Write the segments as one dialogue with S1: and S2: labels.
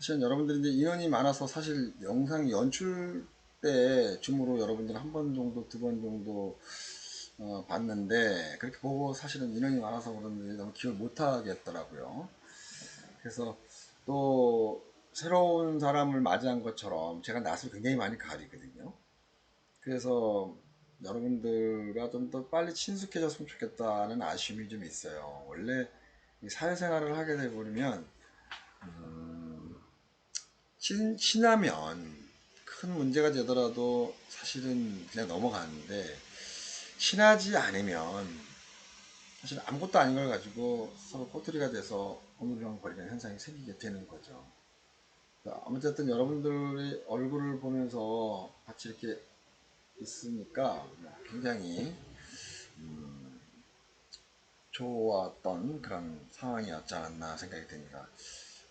S1: 사실 여러분들이 이제 인원이 많아서 사실 영상 연출 때 줌으로 여러분들 한 번 정도, 두 번 정도 봤는데 그렇게 보고 사실은 인원이 많아서 그런지 너무 기억을 못 하겠더라고요. 그래서 또 새로운 사람을 맞이한 것처럼 제가 낯을 굉장히 많이 가리거든요. 그래서 여러분들과 좀 더 빨리 친숙해졌으면 좋겠다는 아쉬움이 좀 있어요. 원래 이 사회생활을 하게 되버리면 친하면 큰 문제가 되더라도 사실은 그냥 넘어가는데 친하지 않으면 사실 아무것도 아닌 걸 가지고 서로 꼬투리가 돼서 오물조물거리는 현상이 생기게 되는 거죠. 아무튼 여러분들의 얼굴을 보면서 같이 이렇게 있으니까 굉장히 좋았던 그런 상황이었지 않았나 생각이 듭니다.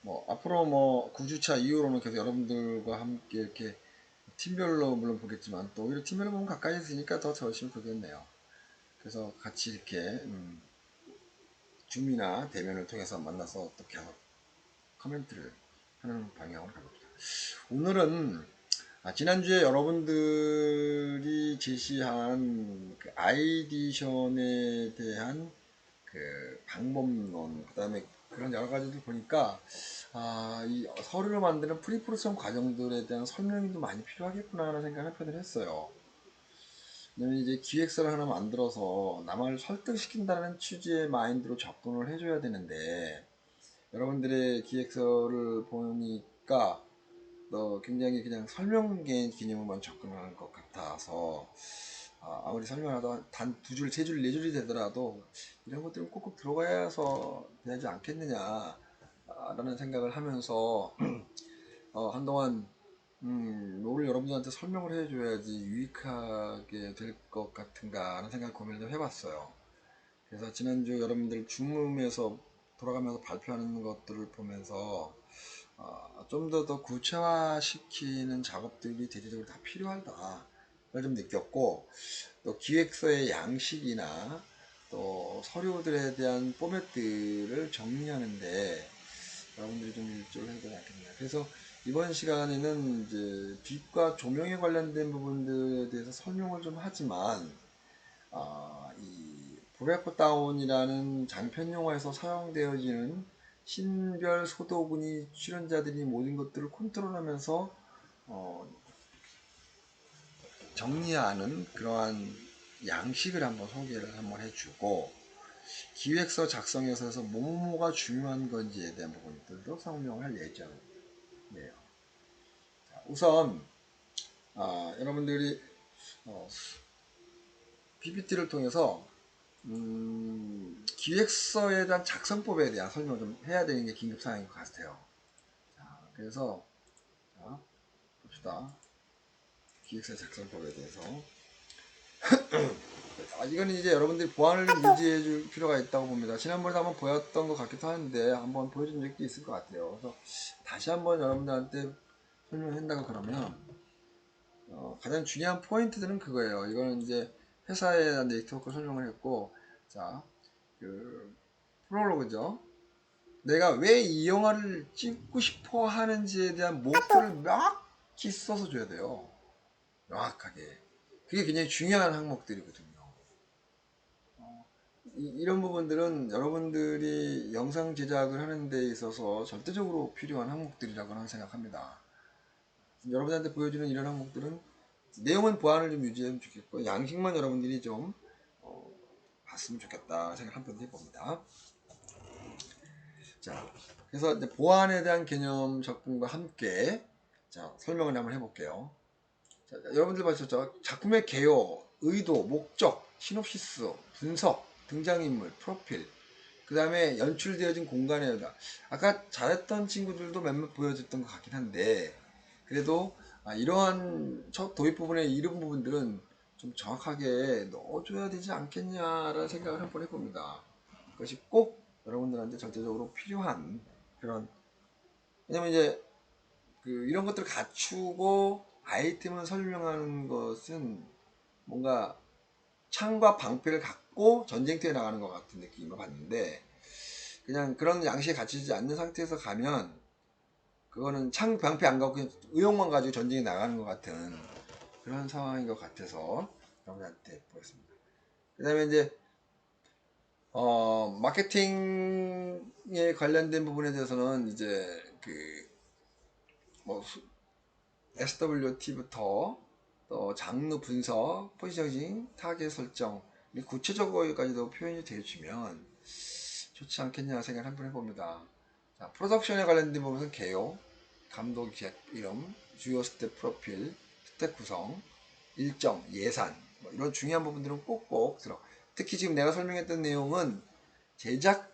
S1: 뭐 앞으로 뭐 9주차 이후로는 계속 여러분들과 함께 이렇게 팀별로 물론 보겠지만 또 오히려 팀별로 보면 가까이 있으니까 더 열심히 보겠네요. 그래서 같이 이렇게 줌이나 대면을 통해서 만나서 어떻게 하나 커멘트를 하는 방향으로 가봅니다. 오늘은 지난주에 여러분들이 제시한 그 아이디션에 대한 그 방법론, 그 다음에 그런 여러 가지들 보니까 이 서류를 만드는 프리프로세션 과정들에 대한 설명이 좀 많이 필요하겠구나 하는 생각을 한편을 했어요. 왜냐면 이제 기획서를 하나 만들어서 남을 설득시킨다는 취지의 마인드로 접근을 해줘야 되는데 여러분들의 기획서를 보니까 굉장히 그냥 설명 개념으로만 접근하는 것 같아서 아무리 설명하다 단 두 줄, 세 줄, 네 줄이 되더라도 이런 것들은 꼭꼭 들어가야서 되지 않겠느냐 라는 생각을 하면서 한동안 뭐를 여러분들한테 설명을 해줘야지 유익하게 될 것 같은가 하는 생각 고민을 좀 해봤어요. 그래서 지난주 여러분들 줌에서 돌아가면서 발표하는 것들을 보면서 좀 더 구체화시키는 작업들이 대체적으로 다 필요하다 걸 좀 느꼈고 또 기획서의 양식이나 또 서류들에 대한 포맷들을 정리하는데 여러분들이 좀 일조를 해야 되지 않겠냐. 그래서 이번 시간에는 이제 빛과 조명에 관련된 부분들에 대해서 설명을 좀 하지만 이 브레이크 다운이라는 장편 영화에서 사용되어지는 신별 소도군이 출연자들이 모든 것들을 컨트롤하면서 정리하는 그러한 양식을 한번 소개를 한번 해주고 기획서 작성에서 뭐뭐가 중요한 건지에 대한 부분들도 설명할 예정이에요. 우선 여러분들이 PPT를 통해서 기획서에 대한 작성법에 대한 설명을 좀 해야 되는 게 긴급사항인 것 같아요. 그래서 봅시다. 기획서 작성법에 대해서 이거는 이제 여러분들이 보안을 유지해 줄 필요가 있다고 봅니다. 지난번에 한번 보였던 것 같기도 하는데 한번 보여준 적도 있을 것 같아요. 그래서 다시 한번 여러분들한테 설명한다고 그러면 가장 중요한 포인트들은 그거예요. 이거는 이제 회사에 대한 네트워크 설명을 했고 그 프롤로그죠. 내가 왜 이 영화를 찍고 싶어 하는지에 대한 목표를 명확히 써서 줘야 돼요. 명확하게. 그게 굉장히 중요한 항목들이거든요. 이런 부분들은 여러분들이 영상 제작을 하는 데 있어서 절대적으로 필요한 항목들이라고 생각합니다. 여러분한테 보여주는 이런 항목들은 내용은 보안을 좀 유지하면 좋겠고 양식만 여러분들이 좀 봤으면 좋겠다 생각 한번 해봅니다. 자, 그래서 이제 보안에 대한 개념 접근과 함께 설명을 한번 해볼게요. 자, 여러분들 보셨죠? 작품의 개요, 의도, 목적, 시놉시스, 분석, 등장인물, 프로필, 그 다음에 연출되어진 공간의 여자. 아까 잘했던 친구들도 몇몇 보여줬던 것 같긴 한데 그래도 이러한 첫 도입 부분의 이런 부분들은 좀 정확하게 넣어줘야 되지 않겠냐라는 생각을 한번 해봅니다. 그것이 꼭 여러분들한테 절대적으로 필요한 그런, 왜냐면 이제 이런 것들을 갖추고 아이템을 설명하는 것은 뭔가 창과 방패를 갖고 전쟁터에 나가는 것 같은 느낌을 받는데 그냥 그런 양식에 갖추지 않는 상태에서 가면 그거는 창 방패 안 갖고 그냥 의욕만 가지고 전쟁에 나가는 것 같은 그런 상황인 것 같아서 여러분한테 보였습니다. 그 다음에 이제 마케팅에 관련된 부분에 대해서는 이제 뭐 SWT부터 또 장르 분석, 포지셔닝, 타겟 설정 구체적으로까지도 표현이 되어주면 좋지 않겠냐 생각을 한번 해봅니다. 자, 프로덕션에 관련된 부분은 개요, 감독 이름, 주요 스텝 프로필, 스텝 구성, 일정, 예산 뭐 이런 중요한 부분들은 꼭꼭 들어. 특히 지금 내가 설명했던 내용은 제작부나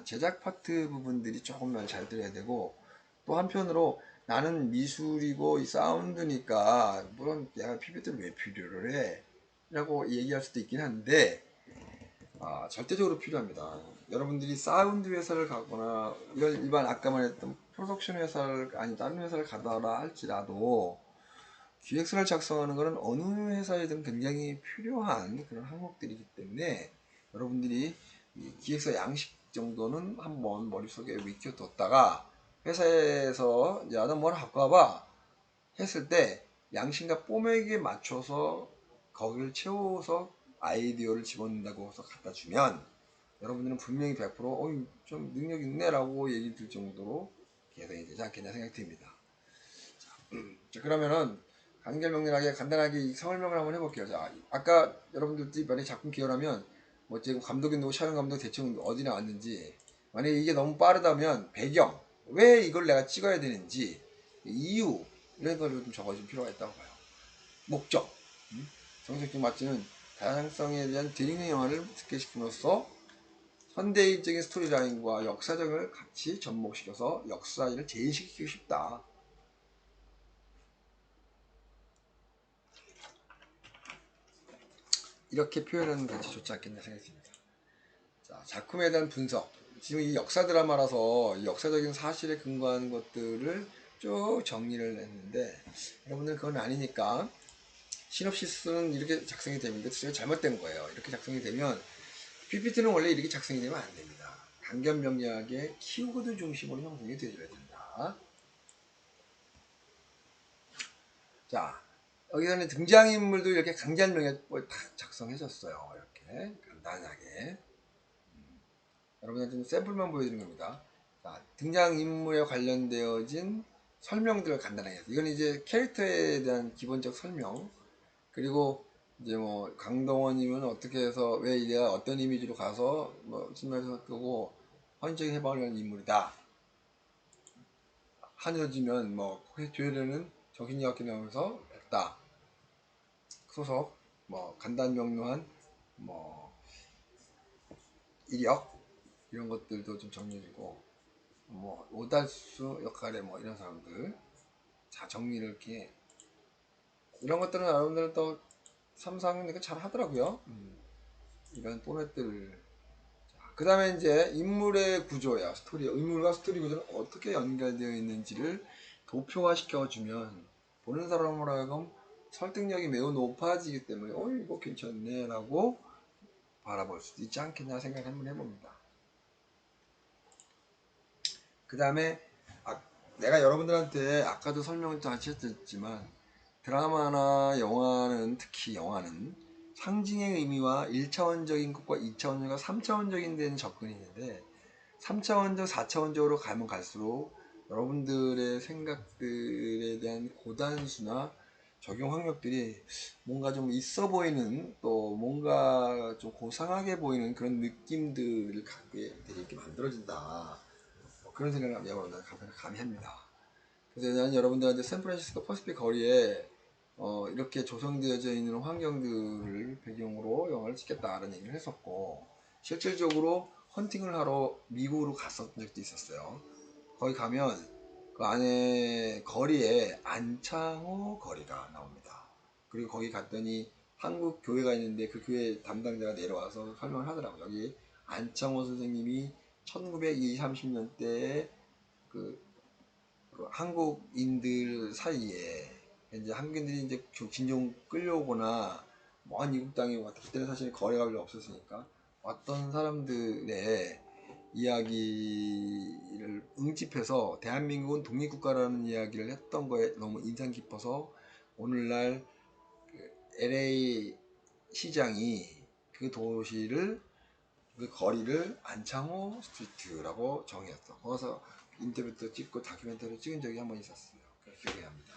S1: 제작 파트 부분들이 조금만 잘 들어야 되고, 또 한편으로 나는 미술이고 이 사운드니까 물론 내가 PPT를 왜 필요로 해? 라고 얘기할 수도 있긴 한데 절대적으로 필요합니다. 여러분들이 사운드 회사를 가거나 일반 아까 말했던 프로덕션 회사를 아니 다른 회사를 가더라 할지라도 기획서를 작성하는 것은 어느 회사에든 굉장히 필요한 그런 항목들이기 때문에 여러분들이 이 기획서 양식 정도는 한번 머릿속에 익혀뒀다가 회사에서 야 너 뭘 갖고 와봐 했을 때 양심과 뽀맥에 맞춰서 거기를 채워서 아이디어를 집어넣는다고 해서 갖다 주면 여러분들은 분명히 100%좀 능력 있네 라고 얘기 들 정도로 개선이 되지 않겠냐 생각이 듭니다. 자, 그러면은 간결명료하게 간단하게 설명을 한번 해볼게요. 자, 아까 여러분들이 만약에 작품 기여하면 뭐 지금 감독이 누구, 촬영 감독 대충 어디 나왔는지, 만약에 이게 너무 빠르다면 배경, 왜 이걸 내가 찍어야 되는지 이유 이런 거를 좀 적어줄 필요가 있다고 봐요. 목적, 정석적 맛지는 다양성에 대한 드리는 영화를 스케치시킴으로써 현대적인 스토리라인과 역사적을 같이 접목시켜서 역사를 재해시키고 싶다. 이렇게 표현하는 것이 좋지 않겠나 생각했습니다. 자, 작품에 대한 분석. 지금 이 역사 드라마라서 이 역사적인 사실에 근거하는 것들을 쭉 정리를 했는데 여러분들 그건 아니니까 시놉시스는 이렇게 작성이 되면 이게 잘못된 거예요. 이렇게 작성이 되면 PPT는 원래 이렇게 작성이 되면 안 됩니다. 간결명료하게 키워드 중심으로 형성이 되어야 된다. 자, 여기서는 등장인물도 이렇게 간결명료하게 딱 작성해줬어요. 이렇게 간단하게. 여러분한테 좀 샘플만 보여드리는 겁니다. 자, 등장인물에 관련되어진 설명들을 간단하게 해서 이건 이제 캐릭터에 대한 기본적 설명, 그리고 이제 뭐 강동원이면 어떻게 해서 왜 이래야 어떤 이미지로 가서 뭐 신발에서 끄고 헌정에 해방하려는 인물이다. 한여지면 뭐 조혜련은 정신의학과 나오면서 했다. 소속 뭐 간단명료한 뭐 이력 이런 것들도 좀 정리해주고, 뭐 오달수 역할의 뭐 이런 사람들 자 정리를 이렇게 이런 것들은 여러분들은 또 3, 4학년 잘 하더라고요. 이런 포맷들을. 그 다음에 이제 인물의 구조야, 스토리, 인물과 스토리 구조는 어떻게 연결되어 있는지를 도표화 시켜주면 보는 사람으로 하여금 설득력이 매우 높아지기 때문에 이거 괜찮네 라고 바라볼 수도 있지 않겠냐 생각 한번 해봅니다. 그 다음에 내가 여러분들한테 아까도 설명을 다시 했지만 드라마나 영화는, 특히 영화는 상징의 의미와 1차원적인 것과 2차원적과 3차원적인 데는 접근이 있는데 3차원적, 4차원적으로 가면 갈수록 여러분들의 생각들에 대한 고단수나 적용 확률들이 뭔가 좀 있어 보이는, 또 뭔가 좀 고상하게 보이는 그런 느낌들을 갖게 되게 만들어진다. 그런 생각을 여러분들 감히 합니다. 그래서 나는 여러분들한테 샌프란시스코 퍼시픽 거리에 이렇게 조성되어져 있는 환경들을 배경으로 영화를 찍겠다라는 얘기를 했었고, 실질적으로 헌팅을 하러 미국으로 갔었던 적도 있었어요. 거기 가면 그 안에 거리에 안창호 거리가 나옵니다. 그리고 거기 갔더니 한국 교회가 있는데 그 교회 담당자가 내려와서 설명을 하더라고요. 여기 안창호 선생님이 1920, 30년대에 그 한국인들 사이에 이제 한국인들이 이제 진종 끌려오거나 먼 이국 땅에 왔다, 그때는 사실 거래가 별로 없었으니까 어떤 사람들의 이야기를 응집해서 대한민국은 독립국가라는 이야기를 했던 거에 너무 인상 깊어서 오늘날 LA 시장이 그 도시를 그 거리를 안창호 스트리트라고 정했어. 거기서 인터뷰도 찍고 다큐멘터리 찍은 적이 한 번 있었어요. 기억이 납니다.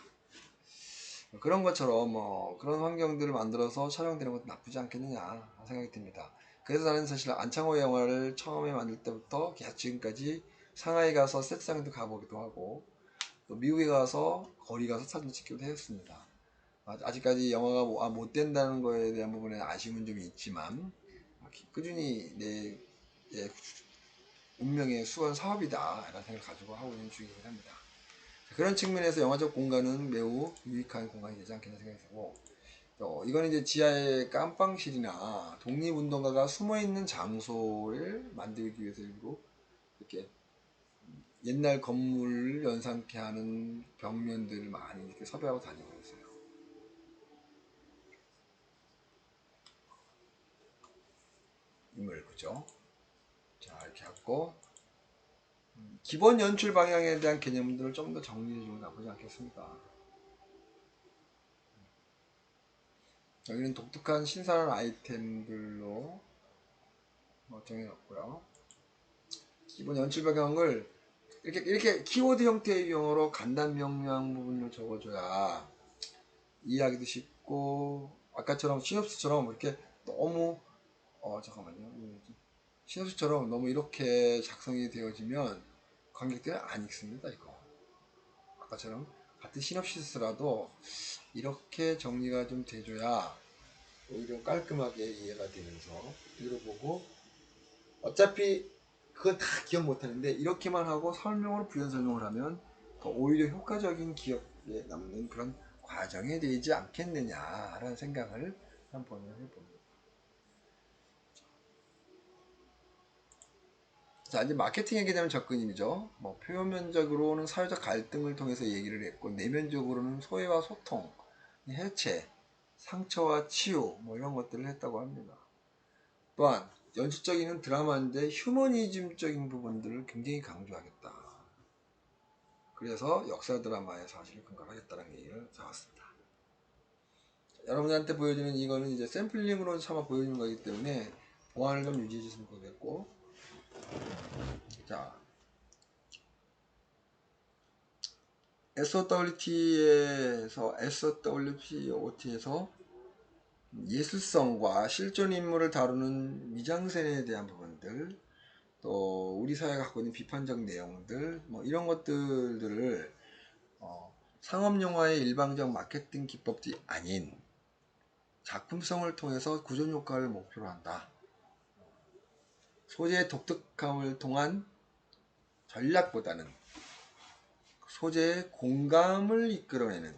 S1: 그런 것처럼 그런 환경들을 만들어서 촬영되는 것도 나쁘지 않겠느냐 생각이 듭니다. 그래서 나는 사실 안창호 영화를 처음에 만들 때부터 지금까지 상하이 가서 세트장도 가보기도 하고 또 미국에 가서 거리 가서 사진 찍기도 했습니다. 아직까지 영화가 못 된다는 거에 대한 부분에 아쉬움은 좀 있지만 꾸준히 내 운명의 수건 사업이다 라는 생각을 가지고 하고 있는 중이긴 합니다. 그런 측면에서 영화적 공간은 매우 유익한 공간이 되지 않겠나 생각이 들고 이거는 이제 지하의 깜빵실이나 독립운동가가 숨어있는 장소를 만들기 위해서 일부러 이렇게 옛날 건물을 연상케 하는 벽면들을 많이 이렇게 섭외하고 다니고 있어요. 인물 그죠? 자 이렇게 하고 기본 연출 방향에 대한 개념들을 좀 더 정리해주면 나쁘지 않겠습니다. 여기는 독특한 신선한 아이템들로 정해놨고요. 기본 연출 방향을 이렇게 키워드 형태의 용어로 간단 명료한 부분을 적어줘야 이해하기도 쉽고 아까처럼 시놉시스처럼 이렇게 너무 잠깐만요. 시놉시스처럼 너무 이렇게 작성이 되어지면 관객들이 안 읽습니다. 이거 아까처럼 같은 시놉시스라도 이렇게 정리가 좀 돼줘야 오히려 깔끔하게 이해가 되면서 읽어보고 어차피 그건 다 기억 못하는데 이렇게만 하고 설명으로 부연 설명을 하면 더 오히려 효과적인 기억에 남는 그런 과정이 되지 않겠느냐라는 생각을 한번 해봅니다. 자 이제 마케팅의 개념 접근이죠. 표면적으로는 사회적 갈등을 통해서 얘기를 했고 내면적으로는 소외와 소통, 해체, 상처와 치유 이런 것들을 했다고 합니다. 또한 연출적인 드라마인데 휴머니즘적인 부분들을 굉장히 강조하겠다. 그래서 역사 드라마의 사실을 근거하겠다는 얘기를 나왔습니다. 여러분들한테 보여주는 이거는 이제 샘플링으로 차마 보여주는 거기 때문에 보안을 좀 유지해 주시면 좋겠고, 자 SOWT에서 예술성과 실존 인물을 다루는 미장센에 대한 부분들, 또 우리 사회가 갖고 있는 비판적 내용들, 이런 것들을 상업 영화의 일방적 마케팅 기법이 아닌 작품성을 통해서 구전 효과를 목표로 한다. 소재의 독특함을 통한 전략보다는 소재의 공감을 이끌어내는,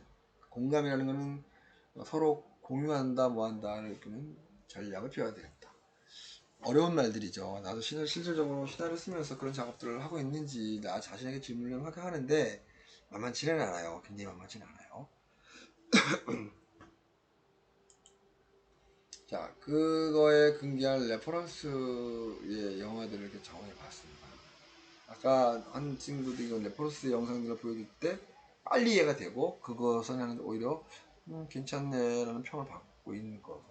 S1: 공감이라는 것은 서로 공유한다 뭐한다를 이끄는 전략을 펴야 되겠다. 어려운 말들이죠. 나도 실질적으로 신화를 쓰면서 그런 작업들을 하고 있는지 나 자신에게 질문을 하게 하는데 만만치는 않아요. 굉장히 만만치는 않아요. 자, 그거에 근기한 레퍼런스의 영화들을 이렇게 정해 봤습니다. 아까 한 친구도 이거 레퍼런스 영상들을 보여줄 때 빨리 이해가 되고 그것은 오히려 괜찮네 라는 평을 받고 있는 거.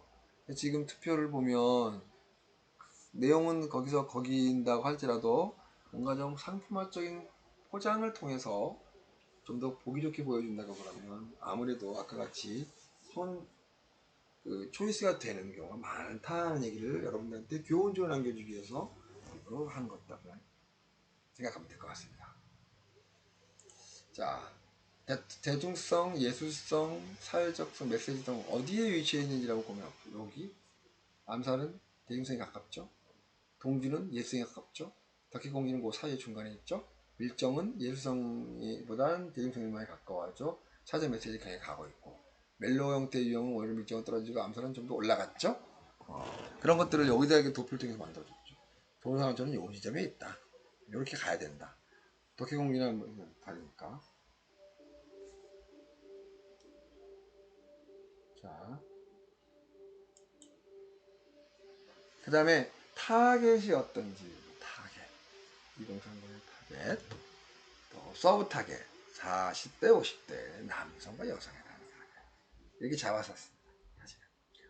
S1: 지금 투표를 보면 내용은 거기서 거긴다고 할지라도 뭔가 좀 상품화적인 포장을 통해서 좀 더 보기 좋게 보여준다고 그러면 아무래도 아까 같이 초이스가 되는 경우가 많다는 얘기를 여러분들한테 교훈적으로 남겨주기 위해서 한 것다 생각하면 될 것 같습니다. 자, 대중성, 예술성, 사회적성, 메시지성 어디에 위치해 있는지라고 보면 여기 암살은 대중성에 가깝죠. 동주는 예술성에 가깝죠. 덕혜공주는 그 사이 중간에 있죠. 밀정은 예술성보다는 대중성에 많이 가까워하죠. 사제 메시지 강에 가고 있고 멜로 형태의 유형은 오히려 밀정은 떨어지고 암살은 좀 더 올라갔죠. 그런 것들을 여기다 이렇게 도표를 통해서 만들어줬죠. 도로상한전은 요 지점에 있다. 이렇게 가야 된다. 덕혜공주는 다르니까. 자, 그 다음에 타겟이 어떤지. 타겟. 2030의 타겟, 또 서브 타겟 40대 50대 남성과 여성에 대한 이렇게 잡았었습니다. 사실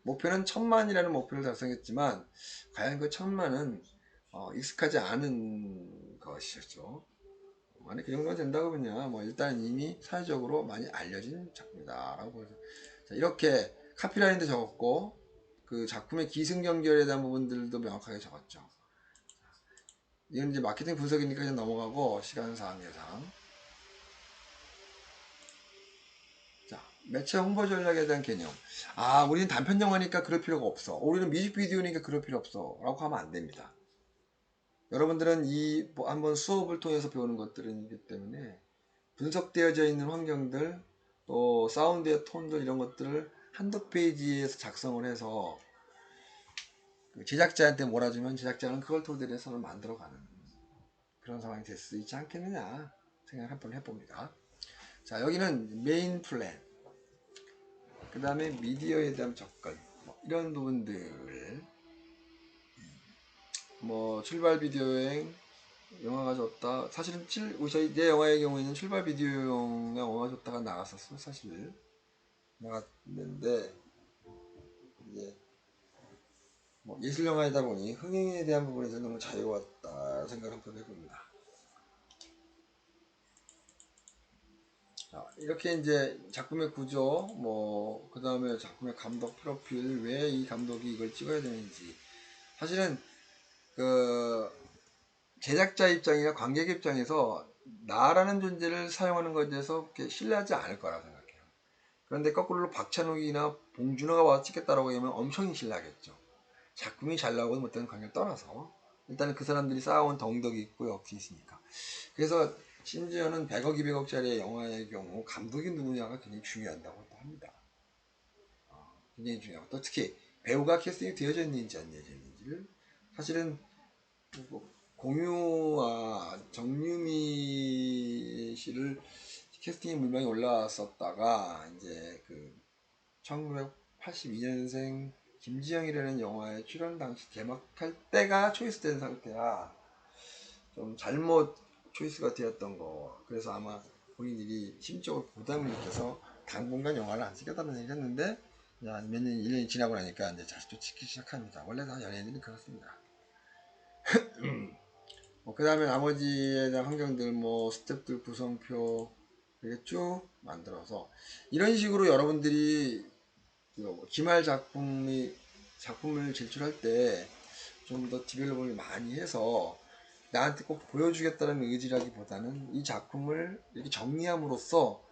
S1: 목표는 1000만이라는 목표를 달성했지만 과연 그 1000만은 익숙하지 않은 것이었죠. 만약 그 정도가 된다고 보면 뭐 일단 이미 사회적으로 많이 알려진 작품이다라고 해서 이렇게 카피라인도 적었고 그 작품의 기승전결에 대한 부분들도 명확하게 적었죠. 이건 이제 마케팅 분석이니까 그냥 넘어가고 시간상 예상. 자, 매체 홍보 전략에 대한 개념. 아, 우리는 단편 영화니까 그럴 필요가 없어. 우리는 뮤직비디오니까 그럴 필요 없어. 라고 하면 안 됩니다. 여러분들은 뭐 한번 수업을 통해서 배우는 것들이기 때문에 분석되어져 있는 환경들, 또 사운드의 톤들 이런 것들을 한두 페이지에서 작성을 해서 그 제작자한테 몰아주면 제작자는 그걸 토대로 해서 만들어가는 그런 상황이 될 수 있지 않겠느냐 생각을 한번 해봅니다. 자, 여기는 메인 플랜, 그 다음에 미디어에 대한 접근, 뭐 이런 부분들, 뭐 출발 비디오 여행, 영화가 줬다. 사실은 저희 내 영화의 경우에는 출발 비디오용 영화가 줬다가 나갔었어. 사실 나갔는데 이제 뭐 예술 영화이다 보니 흥행에 대한 부분에서 너무 자유로웠다 생각을 한번 해봅니다. 자, 이렇게 이제 작품의 구조, 뭐 그 다음에 작품의 감독 프로필, 왜 이 감독이 이걸 찍어야 되는지. 사실은 그 제작자 입장이나 관객 입장에서 나라는 존재를 사용하는 것에 대해서 신뢰하지 않을 거라 생각해요. 그런데 거꾸로 박찬욱이나 봉준호가 와서 찍겠다라고 하면 엄청 신뢰하겠죠. 작품이 잘 나오고 못하는 관계를 떠나서 일단은 그 사람들이 쌓아온 덩덕이 있고 역시 있으니까. 그래서 심지어는 100억, 200억짜리 영화의 경우 감독이 누구냐가 굉장히 중요하다고 합니다. 굉장히 중요하고 또 특히 배우가 캐스팅이 되어져 있는지 안 되어져 있는지를 사실은 공유와 정유미 씨를 캐스팅이 물망에 올라왔었다가 이제 그 1982년생 김지영이라는 영화에 출연 당시 개막할 때가 초이스된 상태라 좀 잘못 초이스가 되었던 거. 그래서 아마 본인들이 심적으로 부담을 느껴서 당분간 영화를 안 찍겠다는 얘기를 했는데 몇 년, 1년이 지나고 나니까 이제 다시 또 찍기 시작합니다. 원래 다 연예인들이 그렇습니다. 그 다음에 나머지에 대한 환경들, 뭐 스텝들 구성표 이렇게 쭉 만들어서 이런 식으로 여러분들이 기말 작품을 제출할 때 좀 더 디벨롭을 많이 해서 나한테 꼭 보여주겠다는 의지라기보다는 이 작품을 이렇게 정리함으로써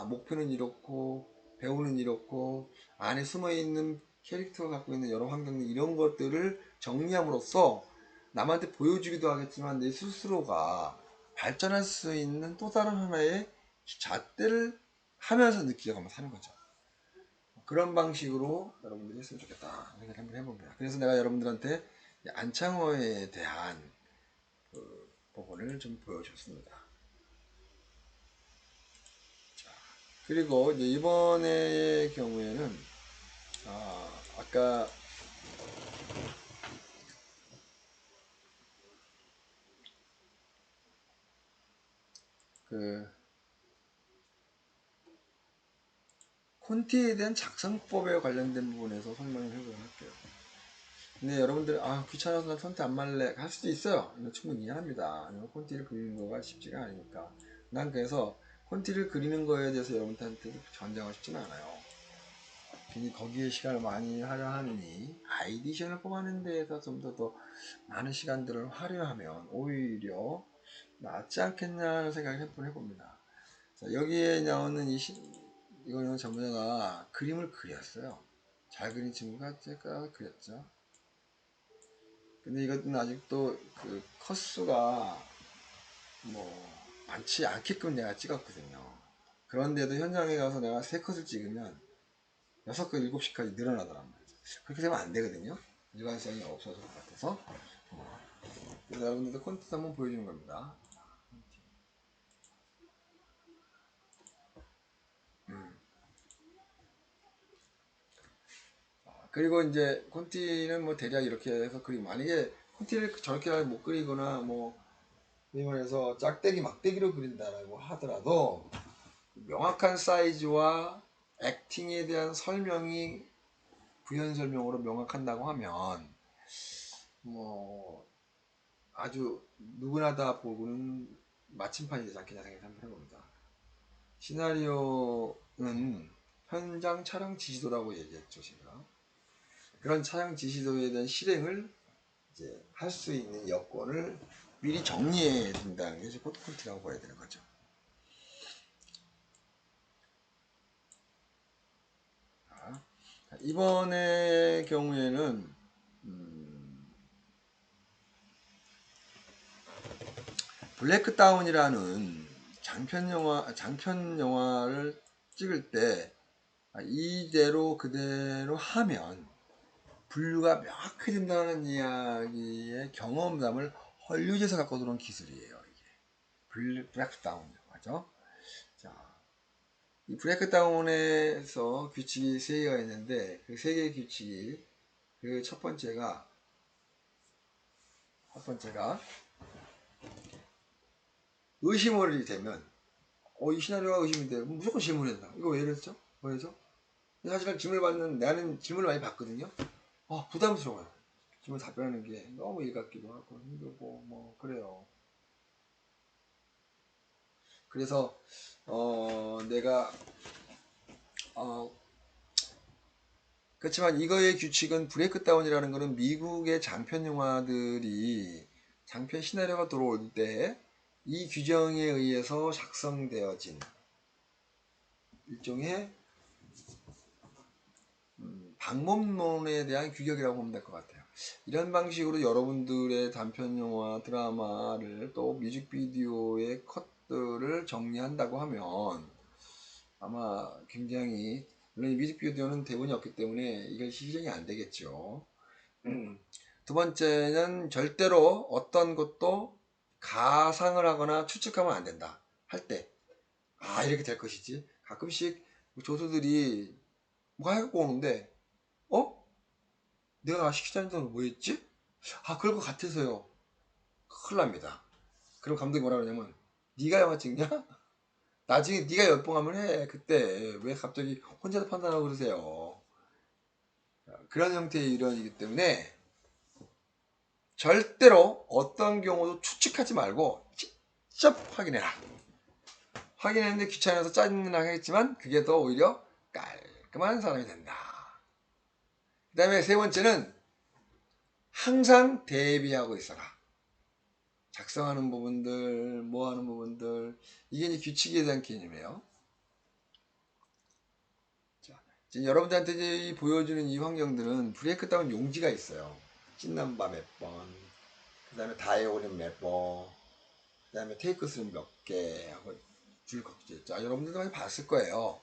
S1: 목표는 이렇고 배우는 이렇고 안에 숨어있는 캐릭터가 갖고 있는 여러 환경들 이런 것들을 정리함으로써 남한테 보여주기도 하겠지만 내 스스로가 발전할 수 있는 또 다른 하나의 잣대를 하면서 느끼어가면서 사는 거죠. 그런 방식으로 여러분들이 했으면 좋겠다 생각을 한번 해봅니다. 그래서 내가 여러분들한테 안창호에 대한 그 부분을 좀 보여줬습니다. 자, 그리고 이제 이번의 경우에는 아까 그 콘티에 대한 작성법에 관련된 부분에서 설명을 해보도록 할게요. 근데 여러분들 귀찮아서 나 콘티 안 말래 할 수도 있어요. 충분히 이해합니다. 콘티를 그리는 거가 쉽지가 않으니까. 난 그래서 콘티를 그리는 거에 대해서 여러분들한테 전쟁하고 싶지는 않아요. 괜히 거기에 시간을 많이 하려하니 아이디션을 뽑아내는 데에서 좀 더 많은 시간들을 활용하면 오히려 낫지 않겠냐는 생각을 한번 해봅니다. 자, 여기에 나오는 이거는 전문가가 그림을 그렸어요. 잘 그린 친구가 제가 그렸죠. 근데 이것은 아직도 그 컷수가 뭐 많지 않게끔 내가 찍었거든요. 그런데도 현장에 가서 내가 3컷을 찍으면 6컷, 7컷까지 늘어나더란 말이죠. 그렇게 되면 안 되거든요. 일관성이 없어질 것 같아서. 그래서 여러분들도 콘텐츠 한번 보여주는 겁니다. 그리고 이제 콘티는 뭐 대략 이렇게 해서 그리고 만약에 콘티를 저렇게 못 그리거나 뭐 말해서 짝대기 막대기로 그린다라고 하더라도 명확한 사이즈와 액팅에 대한 설명이 부연 설명으로 명확한다고 하면 뭐 아주 누구나 다 보고는 마침판이 되지 않겠냐 생각을 해봅니다. 시나리오는 현장 촬영 지시도라고 얘기했죠, 제가. 그런 촬영 지시도에 대한 실행을 이제 할 수 있는 여건을 미리 정리해 둔다는 게 포트폴리오라고 봐야 되는 거죠. 자, 이번의 경우에는 블랙다운이라는 장편 영화를 찍을 때 이대로 그대로 하면 분류가 명확해진다는 이야기의 경험담을 헐리우드에서 갖고 들어온 기술이에요. 이게 브레이크다운이라고 하죠. 자, 이 브레이크다운에서 규칙이 3개가 있는데 그 3개의 규칙이 그 첫 번째가 의심이 되면 이 시나리오가 의심이 돼. 무조건 질문해야 된다. 이거 왜 이랬죠? 왜죠? 사실은 나는 질문을 많이 받거든요. 부담스러워요. 질문 답변하는 게 너무 일 같기도 하고 힘들고 뭐 그래요. 그래서 내가 그렇지만 이거의 규칙은 브레이크다운이라는 거는 미국의 장편 영화들이 장편 시나리오가 들어올 때 이 규정에 의해서 작성되어진 일종의 방법론에 대한 규격이라고 보면 될 것 같아요. 이런 방식으로 여러분들의 단편 영화, 드라마를 또 뮤직비디오의 컷들을 정리한다고 하면 아마 굉장히, 물론 이 뮤직비디오는 대본이 없기 때문에 이걸 실행이 안 되겠죠. 두 번째는 절대로 어떤 것도 가상을 하거나 추측하면 안 된다. 할 때, 이렇게 될 것이지. 가끔씩 조수들이 뭐 해갖고 오는데, 내가 시키자는 대로 뭐 했지? 그럴 것 같아서요. 큰일 납니다. 그럼 감독이 뭐라 그러냐면, 네가 영화 찍냐? 나중에 네가 열봉하면 해. 그때 왜 갑자기 혼자서 판단하고 그러세요? 그런 형태의 일원이기 때문에 절대로 어떤 경우도 추측하지 말고 직접 확인해라. 확인했는데 귀찮아서 짜증나게 하겠지만 그게 더 오히려 깔끔한 사람이 된다. 그 다음에 세 번째는 항상 대비하고 있어라. 작성하는 부분들, 뭐 하는 부분들, 이게 이제 규칙에 대한 개념이에요. 자, 지금 여러분들한테 이제 보여주는 이 환경들은 브레이크다운 용지가 있어요. 찐남바 몇 번, 그 다음에 다이오린 몇 번, 그 다음에 테이크 스는 몇 개 하고 줄 걷죠. 여러분들도 많이 봤을 거예요.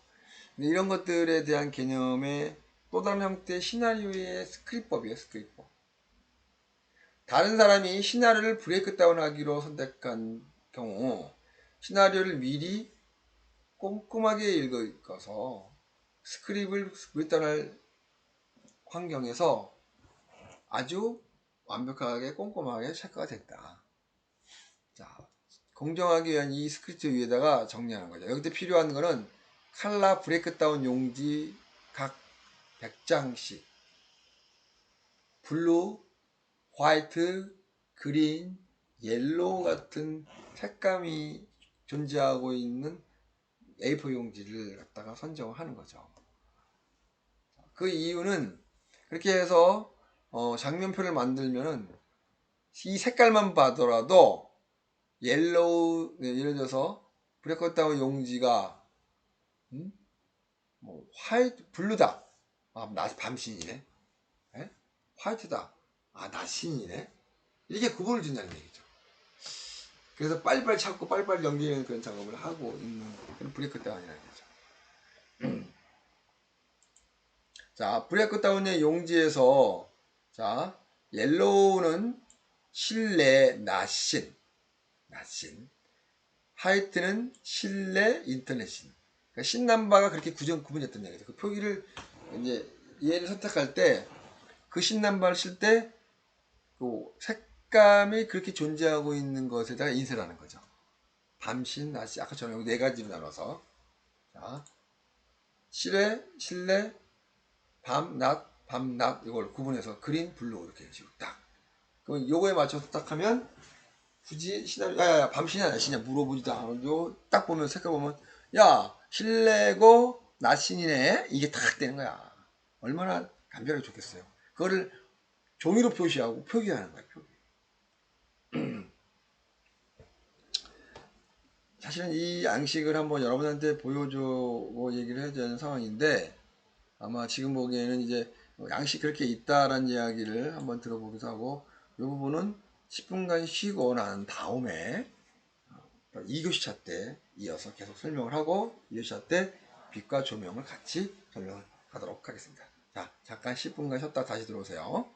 S1: 근데 이런 것들에 대한 개념의 또 다른 형태의 시나리오의 스크립법이에요. 스크립법. 다른 사람이 시나리오를 브레이크다운 하기로 선택한 경우 시나리오를 미리 꼼꼼하게 읽어서 스크립을 브레이크다운할 환경에서 아주 완벽하게 꼼꼼하게 체크가 됐다. 자, 공정하기 위한 이 스크립트 위에다가 정리하는 거죠. 여기서 필요한 거는 칼라 브레이크다운 용지 각 100장씩, 블루, 화이트, 그린, 옐로우 같은 색감이 존재하고 있는 A4 용지를 갖다가 선정을 하는 거죠. 그 이유는 그렇게 해서 장면표를 만들면은 이 색깔만 봐더라도 옐로우, 예를 들어서 브레이크다운 용지가 뭐 화이트, 블루다. 밤신이네. 예? 화이트다. 낮신이네. 이렇게 구분을 준다는 얘기죠. 그래서 빨리빨리 찾고 빨리빨리 연기하는 그런 작업을 하고 있는 그런 브레이크다운이라는 거죠. 자, 브레이크다운의 용지에서 자, 옐로우는 실내 낮신, 화이트는 실내 인터넷신. 그러니까 신남바가 그렇게 구분했던 얘기죠. 그 표기를 이제 얘를 선택할 때 그 신남바를 쓸 때 그 색감이 그렇게 존재하고 있는 것에다가 인쇄를 하는 거죠. 밤신, 낮시, 아까처럼 여기 네 가지로 나눠서. 자, 실내, 밤, 낮, 이걸 구분해서 그린, 블루 이렇게 식으로 딱. 그럼 요거에 맞춰서 딱 하면 굳이 시나리오, 야야야, 밤시냐 낮시냐 물어보지도 않아도 딱 보면 색깔 보면 야, 실내고 낮신이네 이게 딱 되는 거야. 얼마나 간편하게 좋겠어요. 그거를 종이로 표시하고 표기하는 거야. 표기. 사실은 이 양식을 한번 여러분한테 보여주고 얘기를 해야 되는 상황인데 아마 지금 보기에는 이제 양식 그렇게 있다라는 이야기를 한번 들어보기도 하고 이 부분은 10분간 쉬고 난 다음에 2교시차 때 이어서 계속 설명을 하고 2교시차 때 빛과 조명을 같이 설명을 하도록 하겠습니다. 자, 잠깐 10분간 쉬었다 다시 들어오세요.